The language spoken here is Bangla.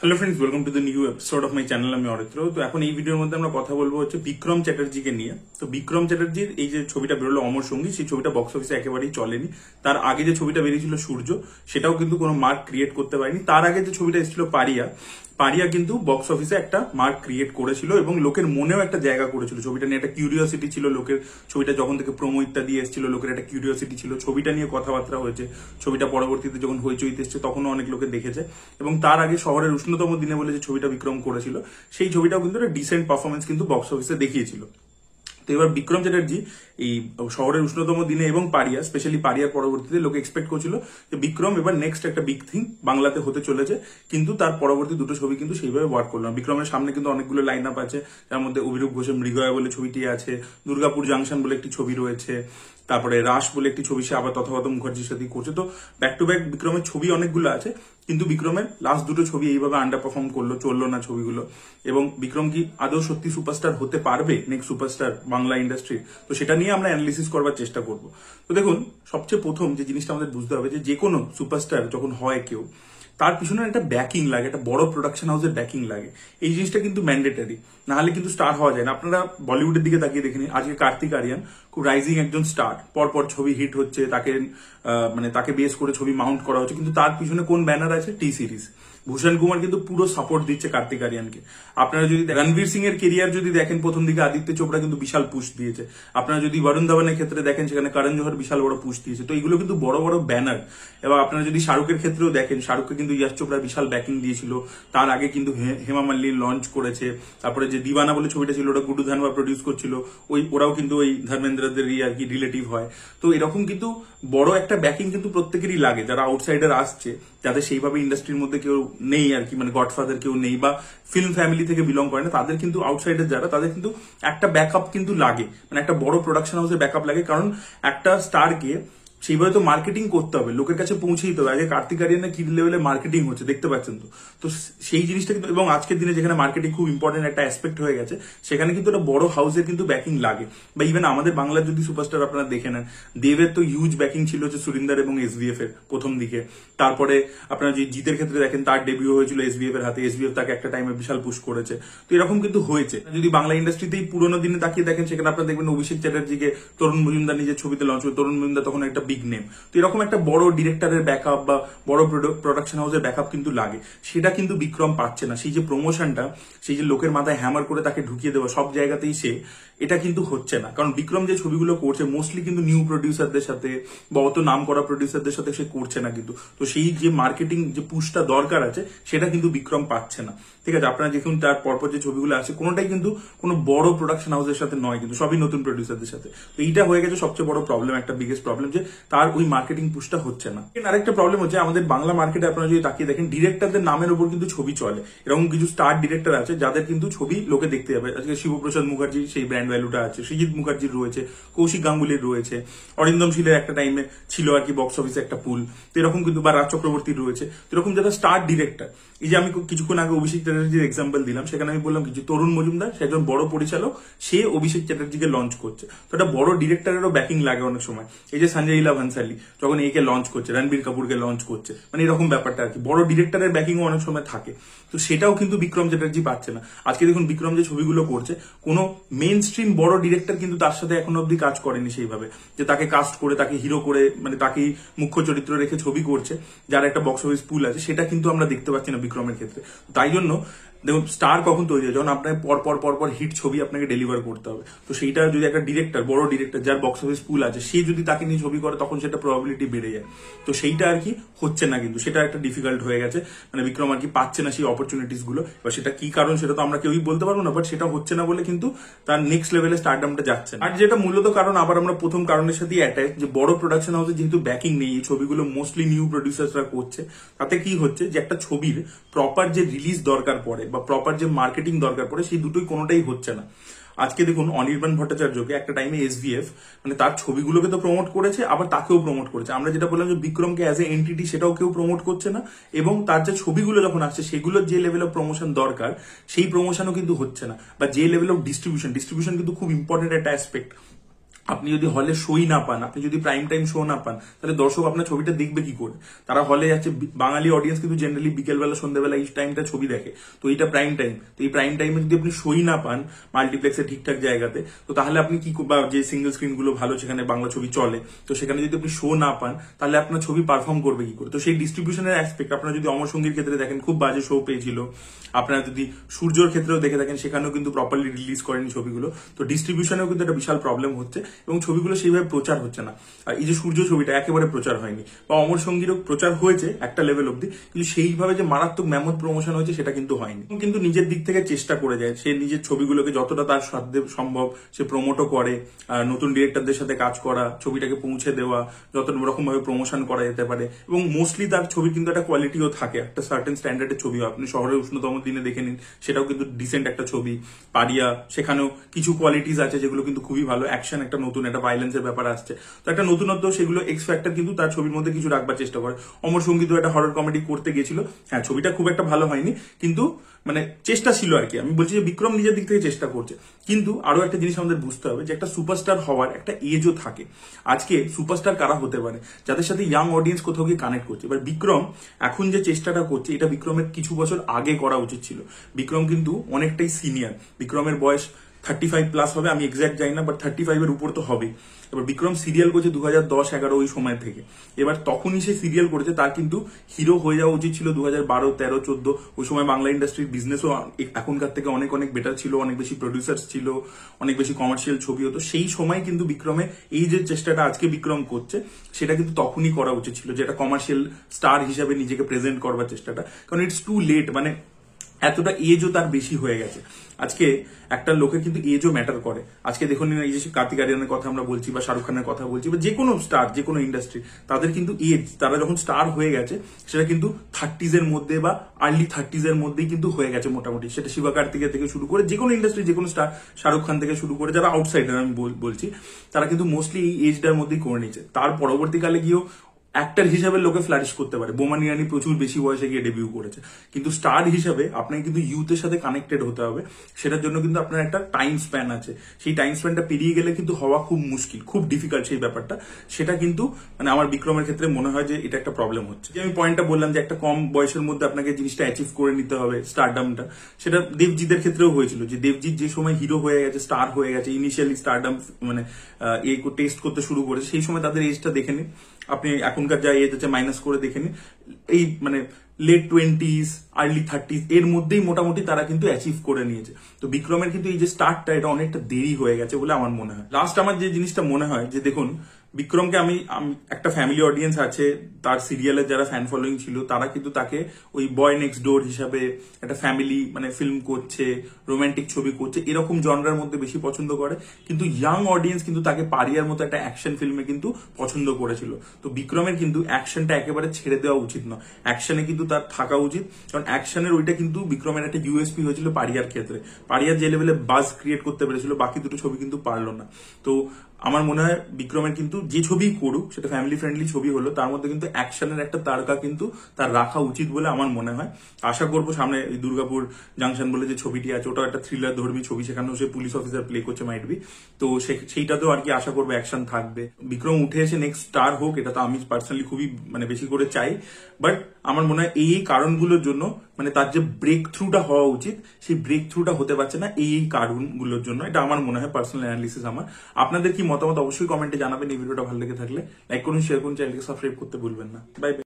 Hello friends, welcome to the new episode of my channel. আমি অরিত্র। তো এখন এই ভিডিওর মধ্যে আমরা কথা বলবো হচ্ছে বিক্রম চ্যাটার্জিকে নিয়ে। তো বিক্রম চ্যাটার্জির এই যে ছবিটা বেরোলো অমর সঙ্গী, সেই ছবিটা বক্স অফিসে একেবারেই চলেনি। তার আগে যে ছবিটা বেরিয়েছিল সূর্য, সেটাও কিন্তু কোনো মার্ক ক্রিয়েট করতে পারেনি। তার আগে যে ছবিটা এসেছিল পারিয়া, পারিয়া কিন্তু বক্স অফিসে একটা মার্ক ক্রিয়েট করেছিল এবং লোকের মনেও একটা জায়গা করেছিল। ছবিটা নিয়ে একটা কিউরিওসিটি ছিল লোকের। ছবিটা যখন থেকে প্রোমো ইত্যাদি এসেছিল, লোকের একটা কিউরিওসিটি ছিল। ছবিটা নিয়ে কথাবার্তা হয়েছে। ছবিটা পরবর্তীতে যখন হইচইতে এসছে তখনও অনেক লোকে দেখেছে। এবং তার আগে শহরের উষ্ণতম দিনে বলে যে ছবিটা বিক্রম করেছিল, সেই ছবিটাও কিন্তু একটা ডিসেন্ট পারফরমেন্স কিন্তু বক্স অফিসে দেখিয়েছিল। তো এবার বিক্রম চ্যাটার্জি এই শহরের উষ্ণতম দিনে এবং পারিয়া, স্পেশালি পারিয়ার পরবর্তীতে লোকে এক্সপেক্ট করছিল যে বিক্রম এবার নেক্সট একটা বিগ থিং বাংলাতে হতে চলেছে, কিন্তু তার পরবর্তী দুটো ছবি কিন্তু সেইভাবে ওয়ার্ক করলো না। বিক্রমের সামনে কিন্তু অনেকগুলো লাইন আপ আছে, যার মধ্যে অভিরূপ ঘোষের মৃগয়া বলে ছবিটি আছে, দুর্গাপুর জাংশন বলে একটি ছবি রয়েছে, তারপরে রাস বলে একটি ছবি সে আবার তথাগত মুখার্জির সাথে করছে। তো ব্যাক টু ব্যাক বিক্রমের ছবি অনেকগুলো আছে, কিন্তু বিক্রমের লাস্ট দুটো ছবি এইভাবে আন্ডার পারফর্ম করলো, চললো না ছবিগুলো। এবং বিক্রম কি আদৌ সত্যি সুপারস্টার হতে পারবে, নেক্সট সুপারস্টার বাংলা ইন্ডাস্ট্রি? তো সেটা নিয়ে আমরা অ্যানালিসিস করবার চেষ্টা করব। তো দেখুন, সবচেয়ে প্রথম যে জিনিসটা আমাদের বুঝতে হবে যে কোনো সুপারস্টার যখন হয় কেউ, তার পিছনে একটা ব্যাকিং লাগে, একটা বড় প্রোডাকশন হাউসের ব্যাকিং লাগে। এই জিনিসটা কিন্তু ম্যান্ডেটারি, না হলে কিন্তু স্টার হওয়া যায় না। আপনারা বলিউডের দিকে তাকিয়ে দেখে নিন, আজকে কার্তিক আরিয়ান খুব রাইজিং একজন স্টার, পরপর ছবি হিট হচ্ছে, তাকে বেস করে ছবি মাউন্ট করা হচ্ছে, কিন্তু তার পিছনে কোন ব্যানার আছে? টি সিরিজ। ভূষণ কুমার কিন্তু পুরো সাপোর্ট দিচ্ছে কার্তিক আরিয়ানকে। আপনারা যদি রণবীর সিং এর কেরিয়ার যদি দেখেন, প্রথম দিকে আদিত্য চোপড়া কিন্তু বিশাল পুশ দিয়েছে। আপনারা যদি বরুণ ধাওয়ানের ক্ষেত্রে দেখেন, সেখানে করণ জোহর বিশাল বড় পুশ দিয়েছে। তো এগুলো কিন্তু বড় বড় ব্যানার। এবং আপনারা যদি শাহরুখের ক্ষেত্রেও দেখেন, শাহরুখকে কিন্তু ইয়াশ চোপড়া বিশাল ব্যাকিং দিয়েছিল। তার আগে কিন্তু হেমা মালিনী লঞ্চ করেছে। তারপরে যে দিওয়ানা বলে ছবিটা ছিল, ওটা গুড্ডু ধানবা প্রডিউস করছিল। ওরাও কিন্তু ওই ধর্মেন্দ্রদের আর কি রিলেটিভ হয়। তো এরকম কিন্তু বড় একটা ব্যাকিং কিন্তু প্রত্যেকেরই লাগে, যারা আউটসাইডার আসছে, যাদের সেইভাবে ইন্ডাস্ট্রির মধ্যে কেউ নেই আর কি, মানে গডফাদার কেউ নেই বা ফিল্ম ফ্যামিলি থেকে বিলং করে না, তাদের কিন্তু আউটসাইডার যারা, তাদের কিন্তু একটা ব্যাকআপ কিন্তু লাগে, মানে একটা বড় প্রোডাকশন হাউসের ব্যাকআপ লাগে। কারণ একটা স্টারকে সেইভাবে তো মার্কেটিং করতে হবে, লোকের কাছে পৌঁছে দিতে হবে। আগে কার্তিক আরিয়ানের কি লেভেলে মার্কেটিং হচ্ছে দেখতে পাচ্ছেন। তো সেই জিনিসটা কিন্তু, এবং আজকের দিনে যেখানে মার্কেটিং খুব ইম্পর্টেন্ট একটা অ্যাসপেক্ট হয়ে গেছে, সেখানে কিন্তু একটা বড় হাউসের কিন্তু ব্যাকিং লাগে। বা ইভেন আমাদের বাংলার যদি সুপারস্টার আপনারা দেখে নেন, দেবের তো হিউজ ব্যাকিং ছিল হচ্ছে সুরিন্দার এবং এসবিএফ এর প্রথম দিকে। তারপরে আপনারা যে জিতের ক্ষেত্রে দেখেন, তার ডেবিউ হয়েছিল এসবিএফ এর হাতে, এসবিএফ তাকে একটা টাইমে বিশাল পুশ করেছে। তো এরকম কিন্তু হয়েছে। যদি বাংলা ইন্ডাস্ট্রিতেই পুরোনো দিনে তাকিয়ে দেখেন, সেখানে আপনারা দেখবেন অভিষেক চ্যাটার্জিকে তরুণ মজুমদার নিজের ছবিতে লঞ্চ করে, তরুণ মজুমদার তখন একটা বিগ নেম। তো এরকম একটা বড় ডিরেক্টরের ব্যাকআপ বা বড় প্রোডাকশন হাউসের ব্যাকআপ কিন্তু লাগে, সেটা কিন্তু বিক্রম পাচ্ছে না। সেই যে প্রমোশনটা, সেই যে লোকের মাথায় হ্যামার করে তাকে ঢুকিয়ে দেওয়া সব জায়গাতেই সে, এটা কিন্তু হচ্ছে না। কারণ বিক্রম যে ছবিগুলো করছে মোস্টলি কিন্তু নিউ প্রডিউসারদের সাথে বা অত নাম করা প্রডিউসারদের সাথে সে করছে না কিন্তু। তো সেই যে মার্কেটিং যে পুশটা দরকার আছে, সেটা কিন্তু বিক্রম পাচ্ছে না। ঠিক আছে, আপনারা দেখুন তার পরপর যে ছবিগুলো আছে, কোনোটাই কিন্তু কোনো বড় প্রোডাকশন হাউসের সাথে নয়, কিন্তু সবই নতুন প্রডিউসারদের সাথে। তো এইটা হয়ে গেছে সবচেয়ে বড় প্রবলেম, একটা বিগেস্ট প্রবলেম, যে তার ওই মার্কেটিং পুশটা হচ্ছে না। আরেকটা প্রবলেম হচ্ছে আমাদের বাংলা মার্কেটে, আপনারা যদি তাকিয়ে দেখেন, ডিরেক্টরদের নামের উপর কিন্তু ছবি চলে। এরকম কিছু স্টার ডিরেক্টর আছে যাদের কিন্তু ছবি লোকে দেখতে যাবে। আজকে শিবপ্রসাদ মুখার্জি সেই ব্র্যান্ড ভ্যালুটা আছে, সৃজিত মুখার্জির রয়েছে, কৌশিক গাঙ্গুলির রয়েছে, অরিন্দম শীলের একটা টাইমে ছিল আর কি বক্স অফিসে একটা পুল। তো এরকম কিন্তু, বা রাজ চক্রবর্তীর রয়েছে। তো এরকম যারা স্টার ডিরেক্টর, এই যে আমি কিছুক্ষণ আগে অভিষেক চ্যাটার্জির এক্সাম্পল দিলাম, সেখানে আমি বললাম কিছু তরুণ মজুমদার, সে একজন বড় পরিচালক, সে অভিষেক চ্যাটার্জিকে লঞ্চ করছে। তো একটা বড় ডিরেক্টরেরও ব্যাকিং লাগে অনেক সময়। এই যে সঞ্জয় লীলা ভানসালি যখন একে লঞ্চ করছে, রণবীর কাপুরকে লঞ্চ করছে, মানে এরকম ব্যাপারটা আর কি, বড় ডিরেক্টরের ব্যাকিংও অনেক সময় থাকে। তো সেটাও কিন্তু বিক্রম চ্যাটার্জি পাচ্ছে না। আজকে দেখুন বিক্রম যে ছবিগুলো করছে, কোনো মেইন স্ট্রিম বড় ডিরেক্টর কিন্তু তার সাথে এখনো অব্দি কাজ করেনি সেইভাবে, যে তাকে কাস্ট করে, তাকে হিরো করে, মানে তাকেই মুখ্য চরিত্র রেখে ছবি করছে, যার একটা বক্স অফিস পুল আছে, সেটা কিন্তু আমরা দেখতে পাচ্ছি না বিক্রমের ক্ষেত্রে। তাই জন্য দেখুন, স্টার কখন তৈরি হয়? যখন আপনার পর হিট ছবি আপনাকে ডেলিভার করতে হবে। তো সেইটা যদি একটা ডিরেক্টর, বড় ডিরেক্টর যার বক্স অফিস পুল আছে, সে যদি তাকে নিয়ে ছবি করে, তখন সেটা প্রবাবিলিটি বেড়ে যায়। তো সেইটা আর কি হচ্ছে না, কিন্তু সেটা একটা ডিফিকাল্ট হয়ে গেছে। মানে বিক্রম আর কি পাচ্ছে না সেই অপরচুনিটিস গুলো। এবার সেটা কি কারণ, সেটা তো আমরা কেউই বলতে পারবো না, বাট সেটা হচ্ছে না বলে কিন্তু তার নেক্সট লেভেলে স্টারডামটা যাচ্ছে না। আর যেটা মূলত কারণ, আবার আমরা প্রথম কারণের সাথে অ্যাটাচ, যে বড় প্রোডাকশন হাউসে যেহেতু ব্যাকিং নেই, এই ছবিগুলো মোস্টলি নিউ প্রডিউসাররা করছে, তাতে কি হচ্ছে যে একটা ছবির প্রপার যে রিলিজ দরকার পড়ে বা প্রপার যে মার্কেটিং দরকার পড়ে, সেই দুটোই কোনোটাই হচ্ছে না। আজকে দেখুন অনির্বাণ ভট্টাচার্যকে একটা টাইমে এসভিএফ, মানে তার ছবিগুলোকে তো প্রমোট করেছে, আবার তাকেও প্রমোট করেছে। আমরা যেটা বললাম যে বিক্রমকে অ্যাজ এ এন্টিটি, সেটাও কেউ প্রমোট করছে না। এবং তার যে ছবিগুলো যখন আসছে, সেগুলোর যে লেভেল অফ প্রমোশন দরকার, সেই প্রমোশনও কিন্তু হচ্ছে না। বা যে লেভেল অফ ডিস্ট্রিবিউশন কিন্তু খুব ইম্পর্টেন্ট একটা অ্যাসপেক্ট। আপনি যদি হলে শোই না পান, আপনি যদি প্রাইম টাইম শো না পান, তাহলে দর্শক আপনার ছবিটা দেখবে কি করে? তারা হলে যাচ্ছে, বাঙালি অডিয়েন্স কিন্তু জেনারেলি বিকেলবেলা সন্ধ্যাবেলা এই টাইমটা ছবি দেখে, তো এইটা প্রাইম টাইম। তো এই প্রাইম টাইমে যদি আপনি শোই না পান মাল্টিপ্লেক্সের ঠিকঠাক জায়গাতে, তো তাহলে আপনি কি, বা যে সিঙ্গেল স্ক্রিন গুলো ভালো সেখানে বাংলা ছবি চলে, তো সেখানে যদি আপনি শো না পান, তাহলে আপনার ছবি পারফর্ম করবে কি করে? তো সেই ডিস্ট্রিবিউশনের অ্যাসপেক্ট আপনারা যদি অমর সঙ্গীর ক্ষেত্রে দেখেন, খুব বাজে শো পেয়েছিল। আপনারা যদি সূর্যর ক্ষেত্রেও দেখে থাকেন, সেখানেও কিন্তু প্রপারলি রিলিজ করেনি ছবিগুলো। তো ডিস্ট্রিবিউশনেও কিন্তু একটা বিশাল প্রবলেম হচ্ছে এবং ছবিগুলো সেইভাবে প্রচার হচ্ছে না। আর এই যে সূর্য ছবিটা একেবারে প্রচার হয়নি, বা অমর সঙ্গীরও প্রচার হয়েছে একটা লেভেল অব্দি, কিন্তু সেইভাবে যে মারাত্মক ম্যামথ প্রমোশন হয়েছে সেটা কিন্তু হয়নি। কিন্তু নিজের দিক থেকে চেষ্টা করে যায়, সে নিজের ছবিগুলোকে যতটা তার সাধ্যে সম্ভব সে প্রমোটও করে, নতুন ডিরেক্টরদের সাথে কাজ করা, ছবিটাকে পৌঁছে দেওয়া, যত রকম ভাবে প্রমোশন করা যেতে পারে। এবং মোস্টলি তার ছবির কিন্তু একটা কোয়ালিটিও থাকে, একটা সার্টেন স্ট্যান্ডার্ডের ছবি। আপনি শহরের উষ্ণতম দিনে দেখে নিন, সেটাও কিন্তু ডিসেন্ট একটা ছবি। পারিয়া, সেখানেও কিছু কোয়ালিটিস আছে যেগুলো কিন্তু খুবই ভালো। অ্যাকশন একটা নতুন, একটা ভাইলেন্সের ব্যাপার আসছে, তো একটা নতুনত্ব, সেগুলো এক্স ফ্যাক্টর কিন্তু তার ছবির মধ্যে কিছু রাখবার চেষ্টা করে। অমর সঙ্গীত একটা হরর কমেডি করতে গেছিল, হ্যাঁ ছবিটা খুব একটা ভালো হয়নি, কিন্তু মানে চেষ্টা ছিল আর কি। আমি বলছি যে বিক্রম নিজের দিক থেকে চেষ্টা করছে, কিন্তু আরো একটা জিনিস আমাদের বুঝতে হবে যে একটা সুপারস্টার হওয়ার একটা এজও থাকে। আজকে সুপারস্টার কারা হতে পারে? যাদের সাথে ইয়াং অডিয়েন্স কোথাও গিয়ে কানেক্ট করছে। এবার বিক্রম এখন যে চেষ্টাটা করছে, এটা বিক্রমের কিছু বছর আগে করা উচিত ছিল। বিক্রম কিন্তু অনেকটাই সিনিয়র, বিক্রমের বয়স 35+ হবে, আমি এক্সাক্ট জানি না, বাট 35-এর উপর তো হবে। এবার বিক্রম সিরিয়াল করছে 2010-11 ওই সময় থেকে। এবার তখনই সে সিরিয়াল করেছে, তার কিন্তু হিরো হয়ে যাওয়া উচিত ছিল 2012, 13, 14। ওই সময় বাংলা ইন্ডাস্ট্রির বিজনেসও এখনকার থেকে অনেক অনেক বেটার ছিল, অনেক বেশি প্রডিউসার ছিল, অনেক বেশি কমার্শিয়াল ছবি হতো। সেই সময় কিন্তু বিক্রমে এই যে চেষ্টাটা আজকে বিক্রম করছে, সেটা কিন্তু তখনই করা উচিত ছিল, যে একটা কমার্শিয়াল স্টার হিসাবে নিজেকে প্রেজেন্ট করবার চেষ্টাটা। কারণ ইটস টু লেট, মানে এতটা এজও তার বেশি হয়ে গেছে। আজকে একটা লোকের কিন্তু এজও ম্যাটার করে। আজকে দেখুন, এই যে কার্তিক আরিয়ানের কথা আমরা বলছি, বা শাহরুখ খানের কথা বলছি, বা যে কোনো স্টার, যে কোনো ইন্ডাস্ট্রি, তাদের কিন্তু এজ, তারা যখন স্টার হয়ে গেছে, সেটা কিন্তু 30s-এর মধ্যে বা আর্লি 30s-এর মধ্যেই কিন্তু হয়ে গেছে মোটামুটি। সেটা শিবা কার্তিকের থেকে শুরু করে যে কোনো ইন্ডাস্ট্রি, যে কোনো স্টার, শাহরুখ খান থেকে শুরু করে যারা আউটসাইডার আমি বলছি, তারা কিন্তু মোস্টলি এই এজটার মধ্যেই করে নিয়েছে। তার পরবর্তীকালে গিয়েও অ্যাক্টর হিসাবে লোকে ফ্লারিশ করতে পারে। বোমান ইরানি প্রচুর বেশি বয়সে গিয়ে ডেবিউ করেছে, কিন্তু স্টার হিসাবে আপনাকে কিন্তু ইউথের সাথে কানেক্টেড হতে হবে। সেটার জন্য কিন্তু আপনার একটা টাইম স্প্যান আছে, সেই টাইম স্প্যানটা পেরিয়ে গেলে কিন্তু হওয়া খুব মুশকিল, খুব ডিফিকাল্ট সেই ব্যাপারটা। সেটা কিন্তু মানে আমার বিক্রমের ক্ষেত্রে মনে হয় যে এটা একটা প্রবলেম হচ্ছে। যে আমি পয়েন্টটা বললাম যে একটা কম বয়সের মধ্যে আপনাকে জিনিসটা অ্যাচিভ করে নিতে হবে, স্টারডামটা, সেটা দেবজিতের ক্ষেত্রেও হয়েছিল। যে দেবজিৎ যে সময় হিরো হয়ে গেছে, স্টার হয়ে গেছে, ইনিশিয়ালি স্টারডাম মানে এই টেস্ট করতে শুরু করেছে, সেই সময় তাদের এজটা দেখে নিন। আপনি এখনকার যা এজ আছে মাইনাস করে দেখে নিন, এই মানে লেট 20s, আর্লি 30s এর মধ্যেই মোটামুটি তারা কিন্তু অ্যাচিভ করে নিয়েছে। তো বিক্রমের কিন্তু এই যে স্টার্টটা, এটা অনেকটা দেরি হয়ে গেছে বলে আমার মনে হয়। লাস্ট আমার যে জিনিসটা মনে হয় যে দেখুন, বিক্রমকে আমি একটা ফ্যামিলি অডিয়েন্স আছে, তার সিরিয়ালের যারা ফ্যান ফলোয়িং ছিল, তারা কিন্তু তাকে ওই বয় নেক্সট ডোর হিসাবে একটা ফ্যামিলি মানে ফিল্ম করছে, রোমান্টিক ছবি করছে, এরকম জনরার মধ্যে বেশি পছন্দ করে। কিন্তু ইয়াং অডিয়েন্স কিন্তু তাকে পারিয়ার মতো একটা অ্যাকশন ফিল্মে কিন্তু পছন্দ করেছিল। তো বিক্রমের কিন্তু অ্যাকশনটা একেবারে ছেড়ে দেওয়া উচিত নয়, অ্যাকশনে কিন্তু তার থাকা উচিত। কারণ অ্যাকশনের ওইটা কিন্তু বিক্রমের একটা ইউএসপি হয়েছিল পারিয়ার ক্ষেত্রে। পারিয়ার যে লেভেলে বাজ ক্রিয়েট করতে পেরেছিল, বাকি দুটো ছবি কিন্তু পারলো না। তো আমার মনে হয় বিক্রমের কিন্তু যে ছবি করুক, সেটা ফ্যামিলি ফ্রেন্ডলি ছবি হলো, তার মধ্যে কিন্তু অ্যাকশনের একটা তারকা কিন্তু তার রাখা উচিত বলে আমার মনে হয়। আশা করবো সামনে দুর্গাপুর জাংশন বলে যে ছবিটি আছে, ওটাও একটা থ্রিলার ধর্মী ছবি, সেখানেও সে পুলিশ অফিসার প্লে করছে মাইট বি। তো সেইটাতেও আর কি আশা করবো অ্যাকশন থাকবে। বিক্রম উঠে এসে নেক্সট স্টার হোক, এটা তো আমি পার্সোনালি খুবই মানে বেশি করে চাই। বাট আমার মনে হয় এই কারণগুলোর জন্য, মানে তার যে ব্রেক থ্রুটা হওয়া উচিত, সেই ব্রেক থ্রুটা হতে পারছে না এই কারণগুলোর জন্য। এটা আমার মনে হয়, পার্সোনাল অ্যানালিসিস আমার। আপনাদের কি মতামত অবশ্যই কমেন্টে জানাবেন। এই ভিডিওটা ভালো লেগে থাকলে লাইক করুন, শেয়ার করুন, চ্যানেলকে সাবস্ক্রাইব করতে ভুলবেন না। Bye bye.